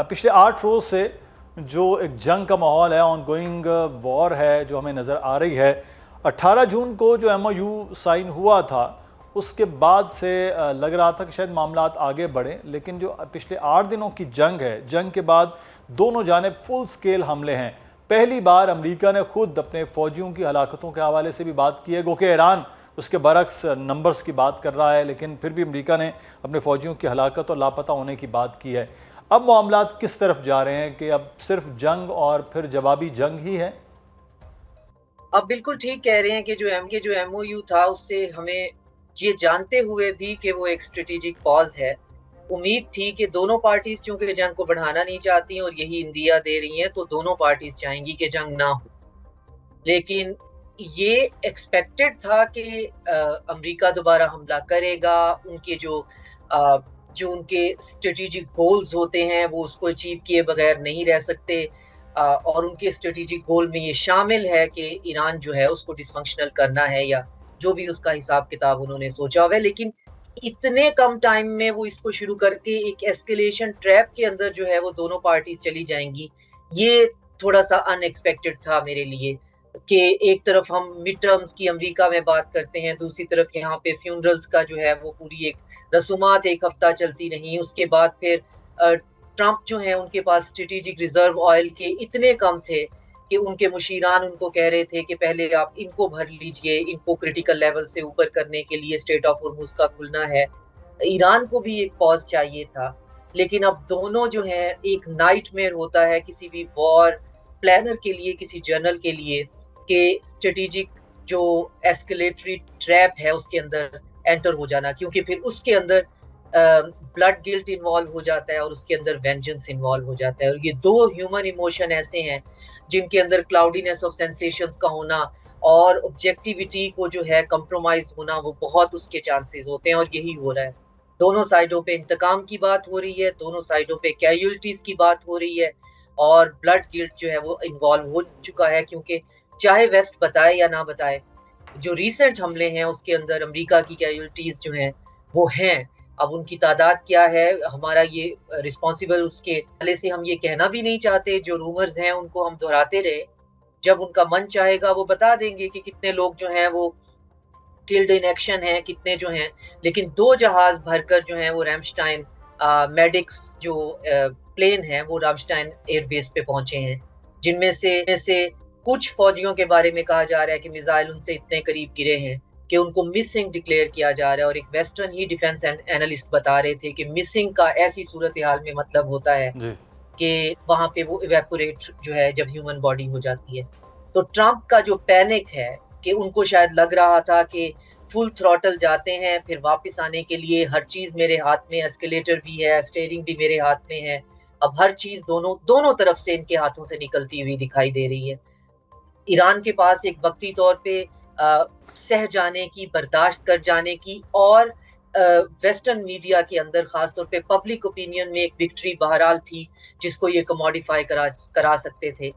پچھلے 8 روز سے جو ایک جنگ کا ماحول ہے، آن گوئنگ وار ہے جو ہمیں نظر آ رہی ہے، 18 جون کو جو ایم او یو سائن ہوا تھا اس کے بعد سے لگ رہا تھا کہ شاید معاملات آگے بڑھیں، لیکن جو پچھلے 8 دنوں کی جنگ ہے، جنگ کے بعد دونوں جانب فل سکیل حملے ہیں۔ پہلی بار امریکہ نے خود اپنے فوجیوں کی ہلاکتوں کے حوالے سے بھی بات کی ہے، گو کہ ایران اس کے برعکس نمبرز کی بات کر رہا ہے، لیکن پھر بھی امریکہ نے اپنے فوجیوں کی ہلاکت اور لاپتہ ہونے کی بات کی ہے۔ اب معاملات کس طرف جا رہے ہیں کہ اب صرف جنگ اور پھر جوابی جنگ ہی ہے؟ آپ بالکل ٹھیک کہہ رہے ہیں کہ جو ایم او یو تھا اس سے ہمیں یہ جانتے ہوئے بھی کہ وہ ایک اسٹریٹجک پاز ہے، امید تھی کہ دونوں پارٹیز چونکہ جنگ کو بڑھانا نہیں چاہتی ہیں اور یہی اندیا دے رہی ہیں تو دونوں پارٹیز چاہیں گی کہ جنگ نہ ہو، لیکن یہ ایکسپیکٹڈ تھا کہ امریکہ دوبارہ حملہ کرے گا، ان کے جو ان کے اسٹریٹجک گولز ہوتے ہیں وہ اس کو اچیو کیے بغیر نہیں رہ سکتے، اور ان کے اسٹریٹجک گول میں یہ شامل ہے کہ ایران جو ہے اس کو ڈس فنکشنل کرنا ہے یا جو بھی اس کا حساب کتاب انہوں نے سوچا ہوا ہے، لیکن اتنے کم ٹائم میں وہ اس کو شروع کر کے ایک ایسکیلیشن ٹریپ کے اندر جو ہے وہ دونوں پارٹیز چلی جائیں گی، یہ تھوڑا سا ان ایکسپیکٹڈ تھا میرے لیے کہ ایک طرف ہم مڈ ٹرمز کی امریکہ میں بات کرتے ہیں، دوسری طرف یہاں پہ فیونرلز کا جو ہے وہ پوری ایک رسومات ایک ہفتہ چلتی رہی، اس کے بعد پھر ٹرمپ جو ہیں ان کے پاس اسٹریٹجک ریزرو آئل کے اتنے کم تھے کہ ان کے مشیران ان کو کہہ رہے تھے کہ پہلے آپ ان کو بھر لیجئے، ان کو کریٹیکل لیول سے اوپر کرنے کے لیے اسٹریٹ آف ہرمز کا کھلنا ہے۔ ایران کو بھی ایک پاز چاہیے تھا، لیکن اب دونوں جو ہیں ایک نائٹ میئر ہوتا ہے کسی بھی وار پلانر کے لیے، کسی جنرل کے لیے، کہ اسٹریٹجک جو ایسکلیٹری ٹریپ ہے اس کے اندر انٹر ہو جانا، کیونکہ پھر اس کے اندر بلڈ گلٹ انوالو ہو جاتا ہے اور اس کے اندر وینجنس انوالو ہو جاتا ہے، اور یہ دو ہیومن ایموشن ایسے ہیں جن کے اندر کلاؤڈینس آف سینسیشنز کا ہونا اور آبجیکٹیوٹی کو جو ہے کمپرومائز ہونا، وہ بہت اس کے چانسز ہوتے ہیں، اور یہی ہو رہا ہے۔ دونوں سائڈوں پہ انتقام کی بات ہو رہی ہے، دونوں سائڈوں پہ کیجولٹیز کی بات ہو رہی ہے، اور بلڈ گلٹ جو ہے وہ انوالو ہو چکا ہے، کیونکہ چاہے ویسٹ بتائے یا نہ بتائے، جو ریسنٹ حملے ہیں اس کے اندر امریکہ کی کیجولٹیز جو ہیں وہ ہیں۔ اب ان کی تعداد کیا ہے، ہمارا یہ رسپانسیبل اس کے حوالے سے ہم یہ کہنا بھی نہیں چاہتے، جو رومرز ہیں ان کو ہم دہراتے رہے، جب ان کا من چاہے گا وہ بتا دیں گے کہ کتنے لوگ جو ہیں وہ کلڈ ان ایکشن ہیں، کتنے جو ہیں، لیکن 2 جہاز بھر کر جو ہیں وہ رامشٹائن میڈکس جو پلین ہیں وہ رامشٹائن ایئر بیس پہ پہنچے ہیں، جن میں سے کچھ فوجیوں کے بارے میں کہا جا رہا ہے کہ میزائل ان سے اتنے قریب گرے ہیں کہ ان کو مسنگ ڈکلیئر کیا جا رہا ہے، اور ایک ویسٹرن ہی ڈیفنس اینالسٹ بتا رہے تھے کہ مسنگ کا ایسی صورتحال میں مطلب ہوتا ہے جی کہ وہاں پہ وہ ایویپوریٹ جو ہے جب ہیومن باڈی ہو جاتی ہے۔ تو ٹرمپ کا جو پینک ہے کہ ان کو شاید لگ رہا تھا کہ فل تھروٹل جاتے ہیں، پھر واپس آنے کے لیے ہر چیز میرے ہاتھ میں، ایسکیلیٹر بھی ہے، اسٹیئرنگ بھی میرے ہاتھ میں ہے، اب ہر چیز دونوں طرف سے ان کے ہاتھوں سے نکلتی ہوئی دکھائی دے رہی ہے۔ ایران کے پاس ایک وقتی طور پہ سہ جانے کی، برداشت کر جانے کی، اور ویسٹرن میڈیا کے اندر خاص طور پہ پبلک اوپینین میں ایک وکٹری بہرحال تھی جس کو یہ کموڈیفائی کرا سکتے تھے۔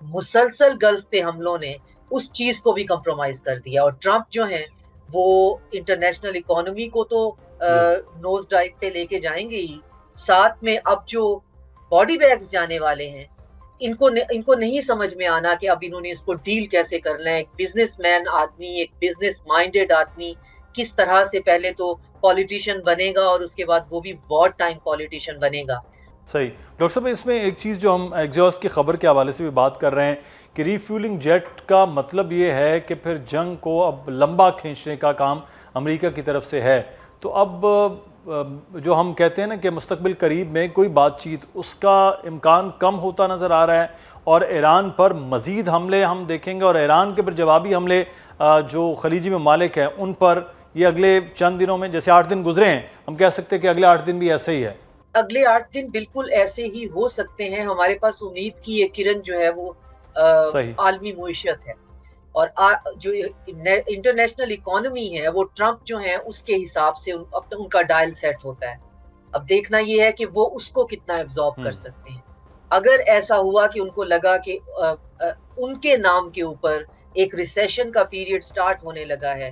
مسلسل گلف پہ حملوں نے اس چیز کو بھی کمپرومائز کر دیا، اور ٹرمپ جو ہیں وہ انٹرنیشنل اکانومی کو تو جی نوز ڈائیو پہ لے کے جائیں گے ہی، ساتھ میں اب جو باڈی بیگز جانے والے ہیں ان کو نہیں سمجھ میں آنا کہ اب انہوں نے اس کو ڈیل کیسے کرنا ہے۔ ایک بزنس مین آدمی، ایک بزنس مائنڈڈ آدمی کس طرح سے پہلے تو پولیٹیشین بنے گا اور اس کے بعد وہ بھی وار ٹائم پولیٹیشین بنے گا۔ صحیح ڈاکٹر صاحب، اس میں ایک چیز جو ہم ایگزوس کی خبر کے حوالے سے بھی بات کر رہے ہیں کہ ری فیولنگ جیٹ کا مطلب یہ ہے کہ پھر جنگ کو اب لمبا کھینچنے کا کام امریکہ کی طرف سے ہے، تو اب جو ہم کہتے ہیں نا کہ مستقبل قریب میں کوئی بات چیت، اس کا امکان کم ہوتا نظر آ رہا ہے، اور ایران پر مزید حملے ہم دیکھیں گے، اور ایران کے پر جوابی حملے جو خلیجی ممالک ہیں ان پر یہ اگلے چند دنوں میں، جیسے 8 دن گزرے ہیں، ہم کہہ سکتے ہیں کہ اگلے 8 دن بھی ایسے ہی ہے۔ اگلے 8 دن بالکل ایسے ہی ہو سکتے ہیں، ہمارے پاس امید کی یہ کرن جو ہے وہ صحیح عالمی معیشت ہے، اور جو انٹرنیشنل اکانومی ہے وہ ٹرمپ جو ہیں اس کے حساب سے ان کا ڈائل سیٹ ہوتا ہے۔ اب دیکھنا یہ ہے کہ وہ اس کو کتنا ایبزارب کر سکتے ہیں۔ اگر ایسا ہوا کہ ان کو لگا کہ ان کے نام کے اوپر ایک ریسیشن کا پیریڈ سٹارٹ ہونے لگا ہے،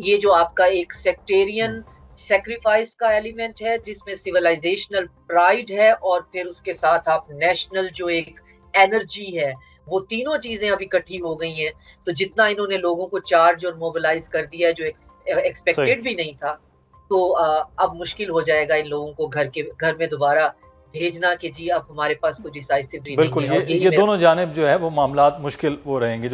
یہ جو آپ کا ایک سیکٹیرین سیکریفائس کا ایلیمنٹ ہے جس میں سویلائزیشنل پرائیڈ ہے اور پھر اس کے ساتھ آپ نیشنل جو ایک انرجی ہے وہ تینوں چیزیں اب اکٹھی ہو گئی ہیں. تو جتنا انہوں نے لوگوں کو چارج اور موبلائز کر دیا ہے جو ایکسپیکٹڈ بھی نہیں تھا, تو اب مشکل ہو جائے گا ان لوگوں کو گھر میں دوبارہ بھیجنا کہ جی اب ہمارے پاس کوئی ڈیسائسو نہیں ہے. بالکل, یہ دونوں جانب جو ہے وہ معاملات مشکل وہ رہیں گے جو